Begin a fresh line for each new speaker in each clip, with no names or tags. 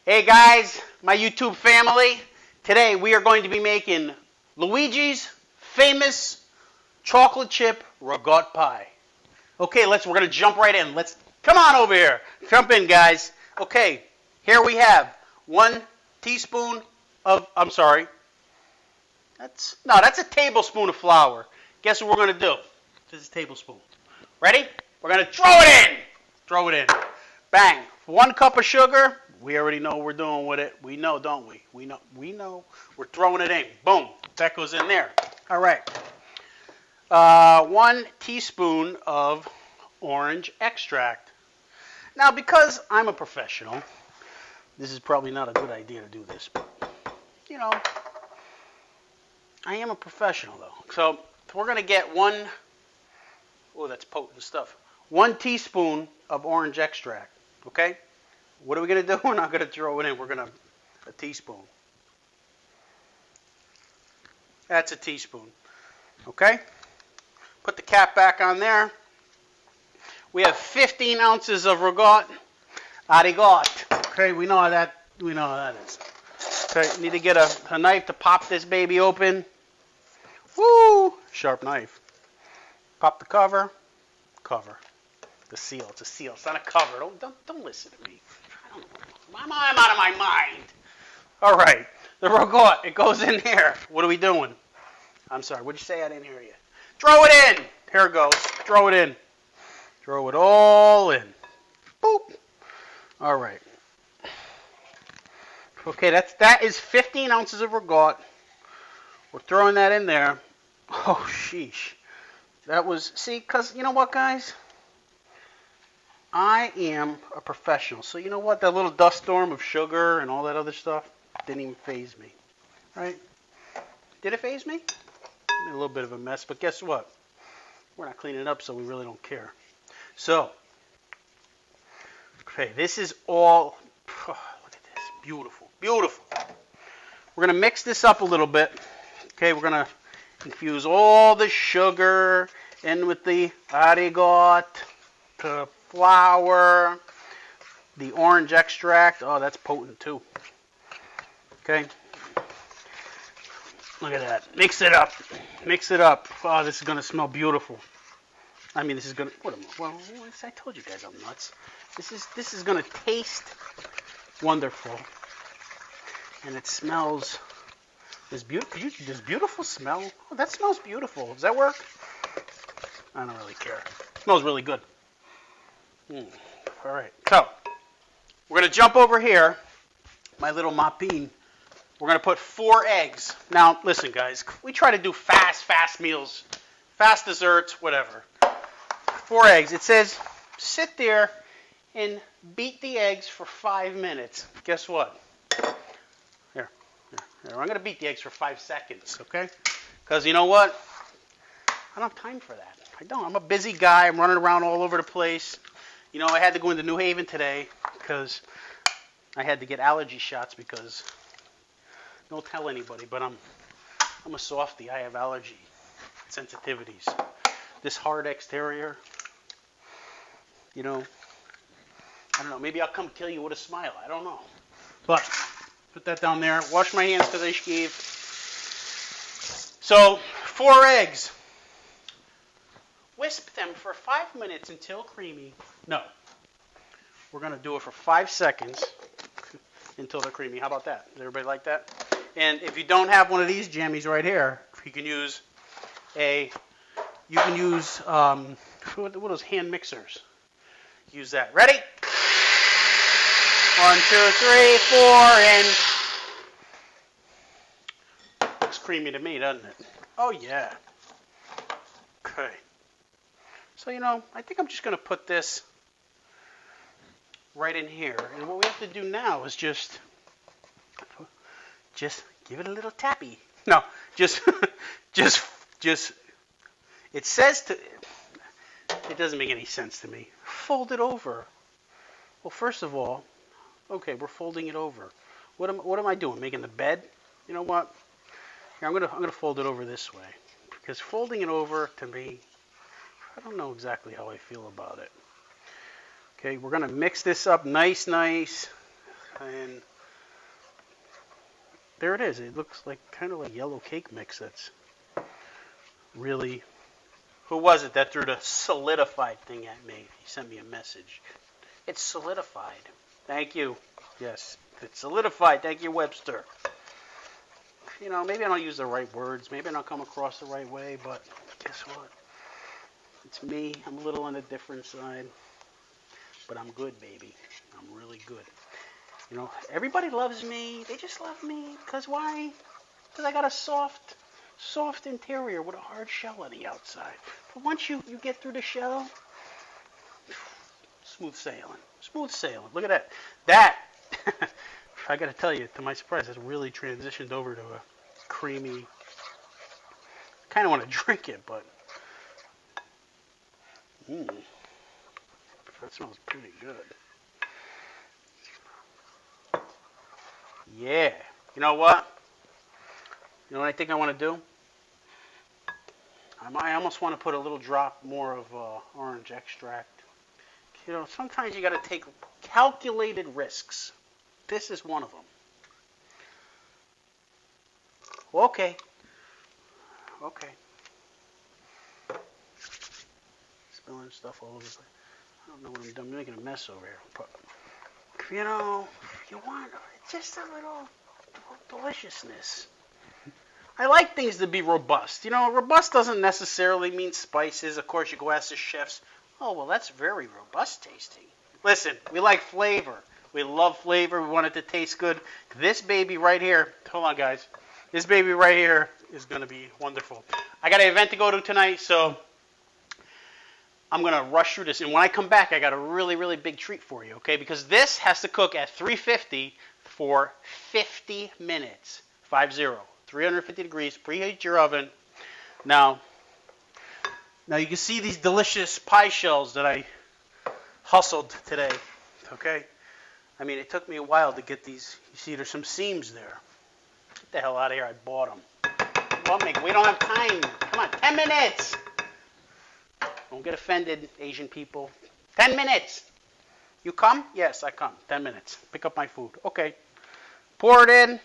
Hey guys, my YouTube family. Today we are going to be making Luigi's famous chocolate chip ricotta pie. Okay, we're going to jump right in. Come on over here. Jump in, guys. Okay, here we have 1 teaspoon of, that's a tablespoon of flour. Guess what we're going to do? This is a tablespoon. Ready? We're going to throw it in. Throw it in. Bang. 1 cup of sugar. We already know what we're doing with it. We know, don't we? We know. We're throwing it in. Boom. That goes in there. All right. 1 teaspoon of orange extract. Now, because I'm a professional, this is probably not a good idea to do this, but, I am a professional, though. So we're going to get 1, that's potent stuff, 1 teaspoon of orange extract, okay? What are we going to do? We're not going to throw it in. We're going to, a teaspoon. That's a teaspoon, okay? Put the cap back on there. We have 15 ounces of ricotta. Okay, we know how that is. Okay, need to get a knife to pop this baby open. Woo! Sharp knife. Pop the cover. The seal. It's a seal. It's not a cover. Don't listen to me. I'm out of my mind. All right. The ricotta. It goes in here. What are we doing? I'm sorry. What did you say? I didn't hear you. Throw it in. Here it goes. Throw it in. Throw it all in. Boop. All right. Okay, that is 15 ounces of ricotta. We're throwing that in there. Oh, sheesh. That was, because you know what, guys? I am a professional. So you know what? That little dust storm of sugar and all that other stuff didn't even faze me. Right? Did it faze me? A little bit of a mess, but guess what? We're not cleaning it up, so we really don't care. So, okay, this is all, look at this. Beautiful. Beautiful. We're going to mix this up a little bit. Okay, we're going to infuse all the sugar in with the ricotta, the flour, the orange extract. Oh, that's potent too. Okay. Look at that. Mix it up. Mix it up. Oh, this is going to smell beautiful. I mean, this is going to, I told you guys I'm nuts. This is going to taste wonderful. And it smells, this beautiful smell. Oh, that smells beautiful. Does that work? I don't really care. It smells really good. All right. So, we're going to jump over here. My little mapine. We're going to put 4 eggs. Now, listen, guys. We try to do fast meals. Fast desserts, whatever. 4 eggs. It says, sit there and beat the eggs for 5 minutes. Guess what? Here. I'm going to beat the eggs for 5 seconds, okay? Because you know what? I don't have time for that. I don't. I'm a busy guy. I'm running around all over the place. I had to go into New Haven today because I had to get allergy shots because, don't tell anybody, but I'm a softie. I have allergy sensitivities. This hard exterior, I don't know. Maybe I'll come kill you with a smile. I don't know. But put that down there. Wash my hands because I shaved. So 4 eggs. Whisk them for 5 minutes until creamy. No. We're going to do it for 5 seconds until they're creamy. How about that? Does everybody like that? And if you don't have one of these jammies right here, you can use what are those hand mixers? Use that. Ready? 1, 2, 3, 4, and looks creamy to me, doesn't it? Oh yeah. Okay. So I think I'm just going to put this right in here, and what we have to do now is just give it a little tappy. No, just. It says to. It doesn't make any sense to me. Fold it over. Well, first of all, okay, we're folding it over. What am I doing? Making the bed? You know what? Here, I'm gonna fold it over this way because folding it over to me, I don't know exactly how I feel about it. Okay, we're gonna mix this up nice, and there it is. It looks like kind of like yellow cake mix. That's really. Who was it that threw the solidified thing at me? He sent me a message. It's solidified. Thank you. Yes, it's solidified. Thank you, Webster. You know, maybe I don't use the right words. Maybe I don't come across the right way, but guess what? It's me. I'm a little on the different side. But I'm good, baby. I'm really good. You know, everybody loves me. They just love me. Because why? Because I got a soft interior with a hard shell on the outside. But once you get through the shell, smooth sailing. Smooth sailing. Look at that. That, I got to tell you, to my surprise, has really transitioned over to a creamy. Kind of want to drink it, but. That smells pretty good. Yeah. You know what? You know what I think I want to do? I almost want to put a little drop more of orange extract. You know, sometimes you got to take calculated risks. This is one of them. Okay. Okay. Spilling stuff all over the place. I don't know what I'm doing. I'm making a mess over here. But, you know, you want just a little deliciousness. I like things to be robust. You know, robust doesn't necessarily mean spices. Of course, you go ask the chefs, oh, well, that's very robust tasting. Listen, we like flavor. We love flavor. We want it to taste good. This baby right here, hold on, guys. This baby right here is going to be wonderful. I got an event to go to tonight, so I'm going to rush through this. And when I come back, I got a really, really big treat for you, okay? Because this has to cook at 350 for 50 minutes. 50. 350 degrees. Preheat your oven. Now you can see these delicious pie shells that I hustled today, okay? I mean, it took me a while to get these. You see, there's some seams there. Get the hell out of here. I bought them. We don't have time. Come on, 10 minutes. Don't get offended, Asian people. 10 minutes. You come? Yes, I come. 10 minutes. Pick up my food. Okay. Pour it in.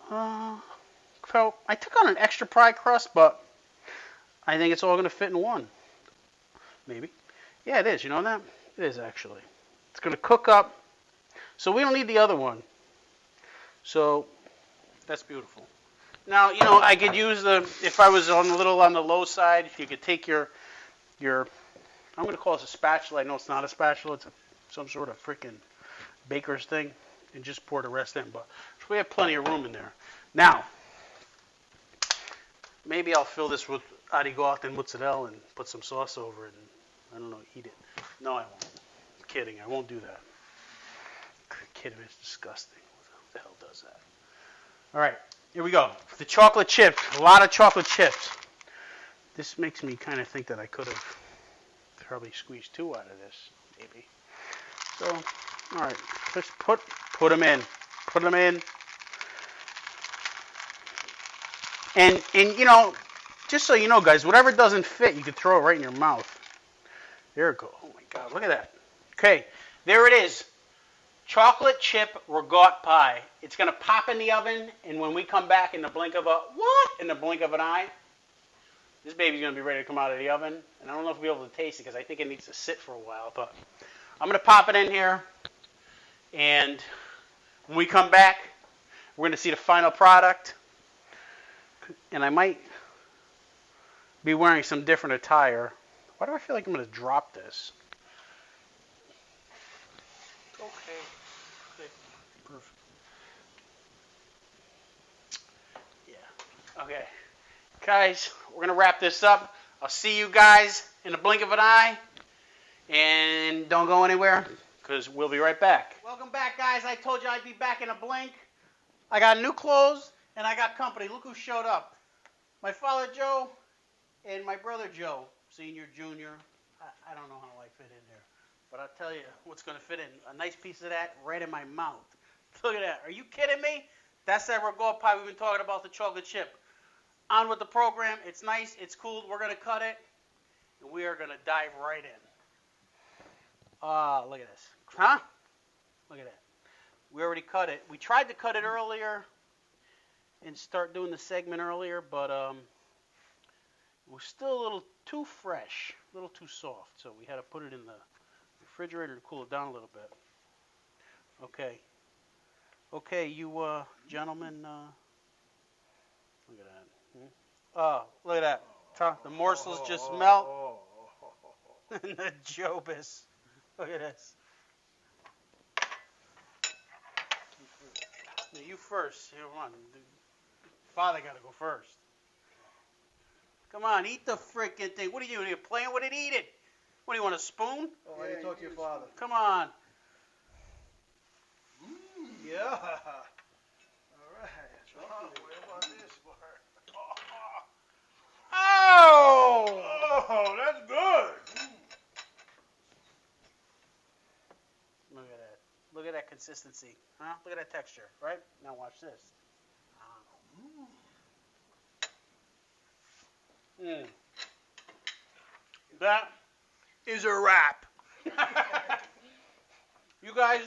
So I took on an extra pie crust, but I think it's all going to fit in one. Maybe. Yeah, it is. You know that? It is, actually. It's going to cook up. So we don't need the other one. So that's beautiful. Now, you know, I could use if I was a little on the low side, you could take your I'm going to call this a spatula. I know it's not a spatula. It's some sort of freaking baker's thing. And just pour the rest in. But we have plenty of room in there. Now, maybe I'll fill this with arigot and mozzarella and put some sauce over it and, I don't know, eat it. No, I won't. I'm kidding. I won't do that. I'm kidding. It's disgusting. What the hell does that? All right. Here we go. The chocolate chips. A lot of chocolate chips. This makes me kind of think that I could have probably squeezed 2 out of this, maybe. So, all right. Let's put them in. Put them in. And you know, just so you know, guys, whatever doesn't fit, you can throw it right in your mouth. There it goes. Oh, my God. Look at that. Okay. There it is. Chocolate chip ricotta pie. It's going to pop in the oven, and when we come back in the blink of an eye, this baby's going to be ready to come out of the oven. And I don't know if we'll be able to taste it because I think it needs to sit for a while. But I'm going to pop it in here, and when we come back, we're going to see the final product. And I might be wearing some different attire. Why do I feel like I'm going to drop this? Okay. Perfect. Yeah. Okay. Guys, we're going to wrap this up. I'll see you guys in the blink of an eye. And don't go anywhere, because we'll be right back. Welcome back, guys. I told you I'd be back in a blink. I got new clothes, and I got company. Look who showed up. My father, Joe, and my brother, Joe, senior, junior. I don't know how I fit in there. But I'll tell you what's going to fit in. A nice piece of that right in my mouth. Look at that. Are you kidding me? That's that ricotta pie we've been talking about, the chocolate chip. On with the program. It's nice. It's cool. We're going to cut it. And we are going to dive right in. Look at this. Huh? Look at that. We already cut it. We tried to cut it earlier and start doing the segment earlier, but it was still a little too fresh, a little too soft. So we had to put it in the refrigerator to cool it down a little bit. Okay. Okay, you gentlemen, look at that. Oh, look at that. The morsels just melt. The Jobus. Look at this. Yeah, you first. Here, come on. Father got to go first. Come on, eat the freaking thing. What are you doing? You're playing with it? Eat it. What do you want, a spoon?
Oh, I need to talk to your father.
Come on.
Yeah. All right. What about this part?
Oh!
Oh, that's good.
Look at that. Look at that consistency. Huh? Look at that texture, right? Now watch this. Mm. That is a wrap. You guys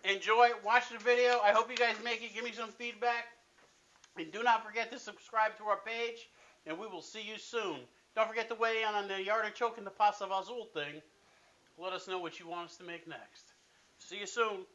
enjoy, watch the video. I hope you guys make it. Give me some feedback. And do not forget to subscribe to our page. And we will see you soon. Don't forget to weigh in on the artichoke and the pasta vazul thing. Let us know what you want us to make next. See you soon.